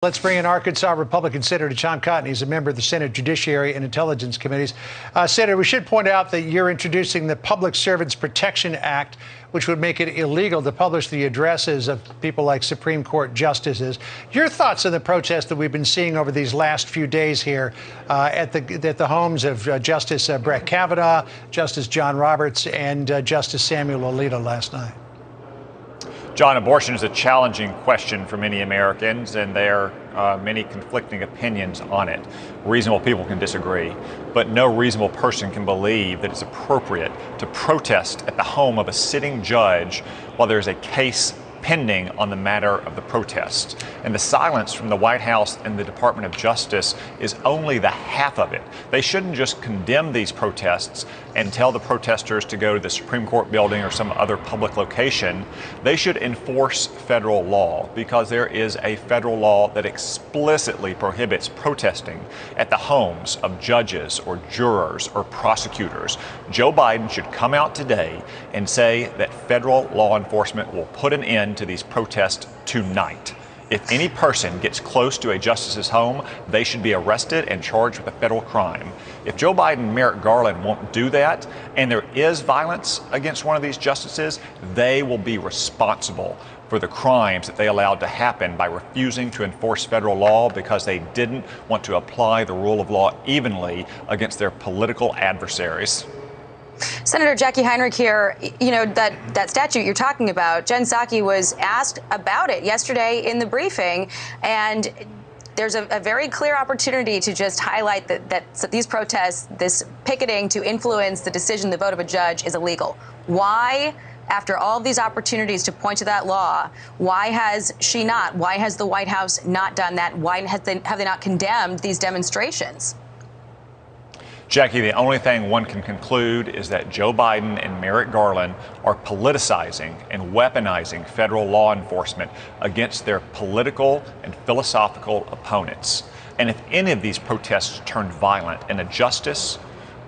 Let's bring in Arkansas Republican Senator Tom Cotton. He's a member of the Senate Judiciary and Intelligence Committees. Senator, we should point out that you're introducing the Public Servants Protection Act, which would make it illegal to publish the addresses of people like Supreme Court justices. Your thoughts on the protest that we've been seeing over these last few days here at the homes of Justice Brett Kavanaugh, Justice John Roberts, and Justice Samuel Alito last night? John, abortion is a challenging question for many Americans, and there are many conflicting opinions on it. Reasonable people can disagree, but no reasonable person can believe that it's appropriate to protest at the home of a sitting judge while there's a case pending on the matter of the protest. And the silence from the White House and the Department of Justice is only the half of it. They shouldn't just condemn these protests and tell the protesters to go to the Supreme Court building or some other public location. They should enforce federal law, because there is a federal law that explicitly prohibits protesting at the homes of judges or jurors or prosecutors. Joe Biden should come out today and say that federal law enforcement will put an end to these protests tonight. If any person gets close to a justice's home, they should be arrested and charged with a federal crime. If Joe Biden and Merrick Garland won't do that, and there is violence against one of these justices, they will be responsible for the crimes that they allowed to happen by refusing to enforce federal law because they didn't want to apply the rule of law evenly against their political adversaries. Senator Jackie Heinrich here. You know, that statute you're talking about, Jen Psaki was asked about it yesterday in the briefing, and there's a very clear opportunity to just highlight that these protests, this picketing to influence the decision, the vote of a judge, is illegal. Why, after all these opportunities to point to that law, why has she not? Why has the White House not done that? Why have they not condemned these demonstrations? Jackie, the only thing one can conclude is that Joe Biden and Merrick Garland are politicizing and weaponizing federal law enforcement against their political and philosophical opponents. And if any of these protests turn violent and a justice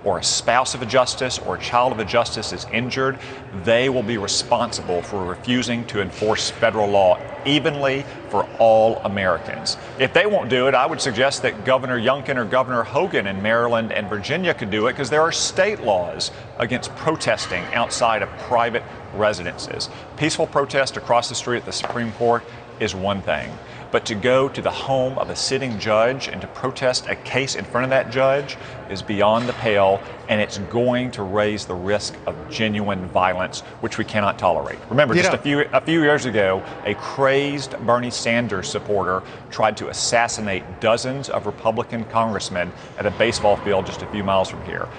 or a spouse of a justice or a child of a justice is injured, they will be responsible for refusing to enforce federal law evenly for all Americans. If they won't do it, I would suggest that Governor Youngkin or Governor Hogan in Maryland and Virginia could do it, because there are state laws against protesting outside of private residences. Peaceful protest across the street at the Supreme Court is one thing, but to go to the home of a sitting judge and to protest a case in front of that judge is beyond the pale, and it's going to raise the risk of genuine violence, which we cannot tolerate. Remember, just a few years ago, a crazed Bernie Sanders supporter tried to assassinate dozens of Republican congressmen at a baseball field just a few miles from here.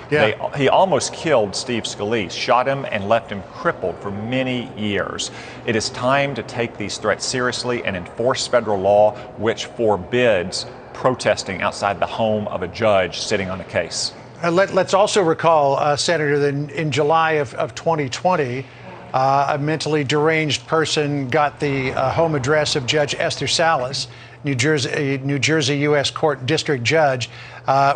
He almost killed Steve Scalise, shot him and left him crippled for many years. It is time to take these threats seriously and enforce federal law, which forbids protesting outside the home of a judge sitting on a case. Let's also recall, Senator, that in July of 2020, a mentally deranged person got the home address of Judge Esther Salas, New Jersey U.S. Court District Judge.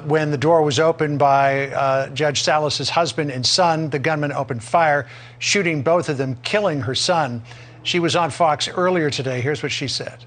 When the door was opened by Judge Salas's husband and son, the gunman opened fire, shooting both of them, killing her son. She was on Fox earlier today. Here's what she said.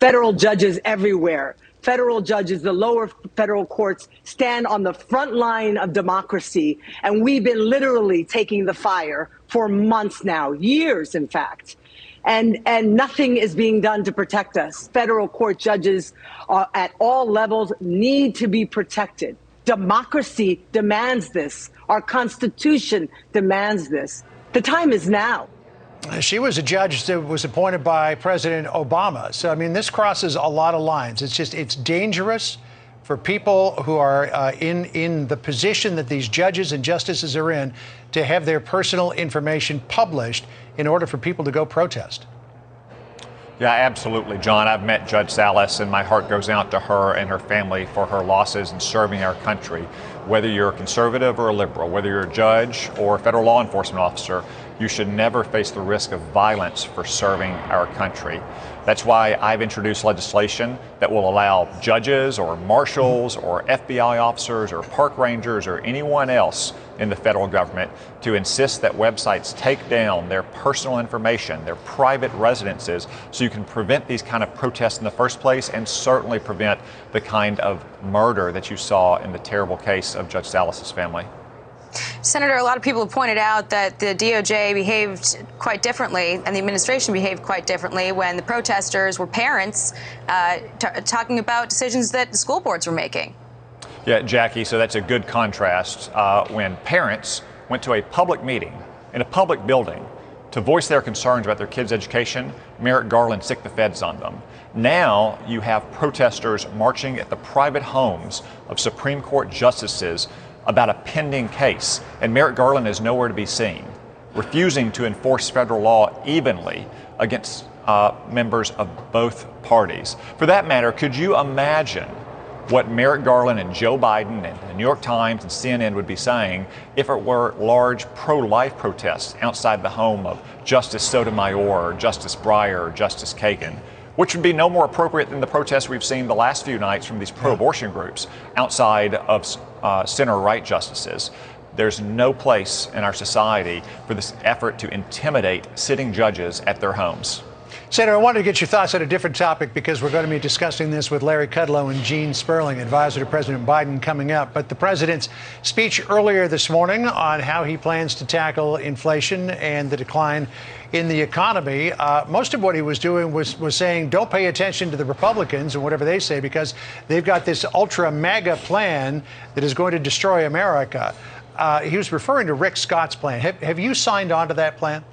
Federal judges everywhere, federal judges, the lower federal courts stand on the front line of democracy. And we've been literally taking the fire for months now, years, in fact. And nothing is being done to protect us. Federal court judges at all levels need to be protected. Democracy demands this. Our Constitution demands this. The time is now. She was a judge that was appointed by President Obama. So, I mean, this crosses a lot of lines. It's dangerous for people who are in the position that these judges and justices are in to have their personal information published in order for people to go protest. Yeah, absolutely, John. I've met Judge Salas, and my heart goes out to her and her family for her losses in serving our country. Whether you're a conservative or a liberal, whether you're a judge or a federal law enforcement officer, you should never face the risk of violence for serving our country. That's why I've introduced legislation that will allow judges or marshals or FBI officers or park rangers or anyone else in the federal government to insist that websites take down their personal information, their private residences, so you can prevent these kind of protests in the first place and certainly prevent the kind of murder that you saw in the terrible case of Judge Salas's family. Senator, a lot of people have pointed out that the DOJ behaved quite differently and the administration behaved quite differently when the protesters were parents talking about decisions that the school boards were making. Yeah, Jackie, so that's a good contrast. When parents went to a public meeting in a public building to voice their concerns about their kids' education, Merrick Garland sicked the feds on them. Now you have protesters marching at the private homes of Supreme Court justices about a pending case, and Merrick Garland is nowhere to be seen, refusing to enforce federal law evenly against members of both parties. For that matter, could you imagine what Merrick Garland and Joe Biden and the New York Times and CNN would be saying if it were large pro-life protests outside the home of Justice Sotomayor, Justice Breyer, Justice Kagan, which would be no more appropriate than the protests we've seen the last few nights from these pro-abortion groups outside of center-right justices. There's no place in our society for this effort to intimidate sitting judges at their homes. Senator, I wanted to get your thoughts on a different topic because we're going to be discussing this with Larry Kudlow and Gene Sperling, advisor to President Biden, coming up. But the president's speech earlier this morning on how he plans to tackle inflation and the decline in the economy, most of what he was doing was saying, don't pay attention to the Republicans and whatever they say, because they've got this ultra mega plan that is going to destroy America. He was referring to Rick Scott's plan. Have you signed on to that plan?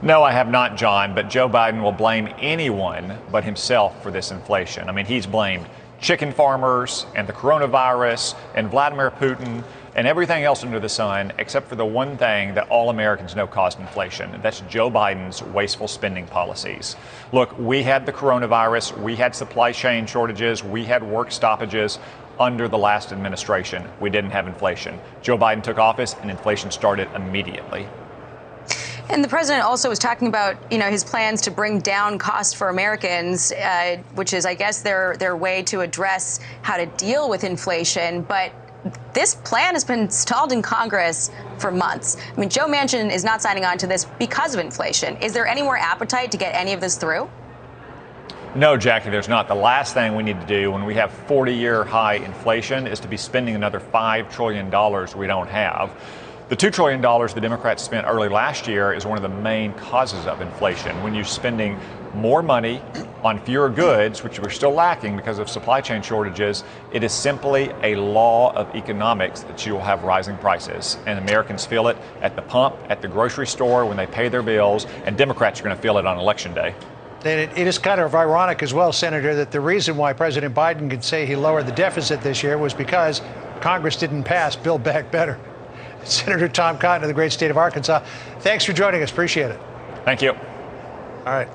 No, I have not, John, but Joe Biden will blame anyone but himself for this inflation. I mean, he's blamed chicken farmers and the coronavirus and Vladimir Putin and everything else under the sun, except for the one thing that all Americans know caused inflation, and that's Joe Biden's wasteful spending policies. Look, we had the coronavirus, we had supply chain shortages, we had work stoppages under the last administration. We didn't have inflation. Joe Biden took office and inflation started immediately. And the president also was talking about, his plans to bring down costs for Americans, which is, I guess, their way to address how to deal with inflation. But this plan has been stalled in Congress for months. I mean, Joe Manchin is not signing on to this because of inflation. Is there any more appetite to get any of this through? No, Jackie, there's not. The last thing we need to do when we have 40-year high inflation is to be spending another $5 trillion we don't have. The $2 trillion the Democrats spent early last year is one of the main causes of inflation. When you're spending more money on fewer goods, which we're still lacking because of supply chain shortages, it is simply a law of economics that you will have rising prices. And Americans feel it at the pump, at the grocery store, when they pay their bills, and Democrats are going to feel it on Election Day. And it is kind of ironic as well, Senator, that the reason why President Biden could say he lowered the deficit this year was because Congress didn't pass Build Back Better. Senator Tom Cotton of the great state of Arkansas, thanks for joining us. Appreciate it. Thank you. All right.